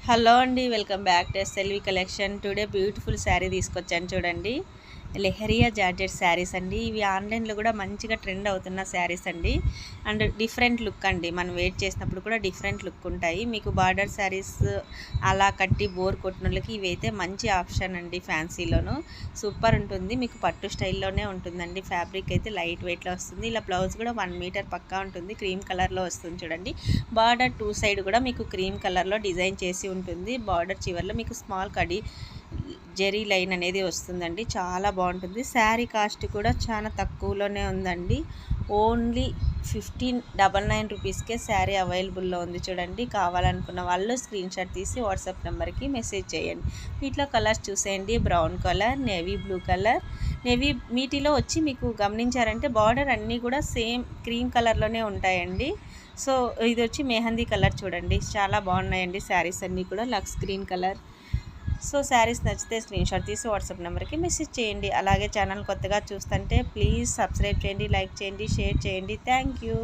Hello అండి, welcome back to SLV collection. Today beautiful sari తీసుకొచ్చాను చూడండి. లెహరియా జార్జెట్ శారీస్ అండి. ఇవి ఆన్లైన్లో కూడా మంచిగా ట్రెండ్ అవుతున్న శారీస్ అండి. అండ్ డిఫరెంట్ లుక్ అండి, మనం వెయిట్ చేసినప్పుడు కూడా డిఫరెంట్ లుక్ ఉంటాయి. మీకు బార్డర్ శారీస్ అలా కట్టి బోర్ కొట్టినోళ్ళకి ఇవైతే మంచి ఆప్షన్ అండి. ఫ్యాన్సీలోను సూపర్ ఉంటుంది. మీకు పట్టు స్టైల్లోనే ఉంటుందండి. ఫ్యాబ్రిక్ అయితే లైట్ వెయిట్లో వస్తుంది. ఇలా బ్లౌజ్ కూడా 1 మీటర్ పక్కా ఉంటుంది. క్రీమ్ కలర్లో వస్తుంది చూడండి. బార్డర్ 2 సైడ్ కూడా మీకు క్రీమ్ కలర్లో డిజైన్ చేసి ఉంటుంది. బార్డర్ చివరిలో మీకు స్మాల్ కడి జెరీ లైన్ అనేది వస్తుందండి. చాలా బాగుంటుంది. శారీ కాస్ట్ కూడా చాలా తక్కువలోనే ఉందండి. ఓన్లీ 1599 రూపీస్కే శారీ అవైలబుల్లో ఉంది చూడండి. కావాలనుకున్న వాళ్ళు స్క్రీన్ షాట్ తీసి వాట్సాప్ నెంబర్కి మెసేజ్ చేయండి. వీటిలో కలర్స్ చూసేయండి. Brown colour, navy blue colour, వీటిలో వచ్చి మీకు గమనించారంటే బార్డర్ అన్నీ కూడా సేమ్ క్రీమ్ కలర్లోనే ఉంటాయండి. సో ఇది వచ్చి మెహందీ కలర్ చూడండి. చాలా బాగున్నాయండి శారీస్ అన్నీ కూడా. Looks green colour. So saris నచ్చితే స్క్రీన్ షాట్ తీసి వాట్సాప్ నెంబర్కి మెసేజ్ చేయండి. అలాగే ఛానల్ కొత్తగా చూస్తుంటే ప్లీజ్ సబ్స్క్రైబ్ చేయండి, లైక్ చేయండి, షేర్ చేయండి. Thank you.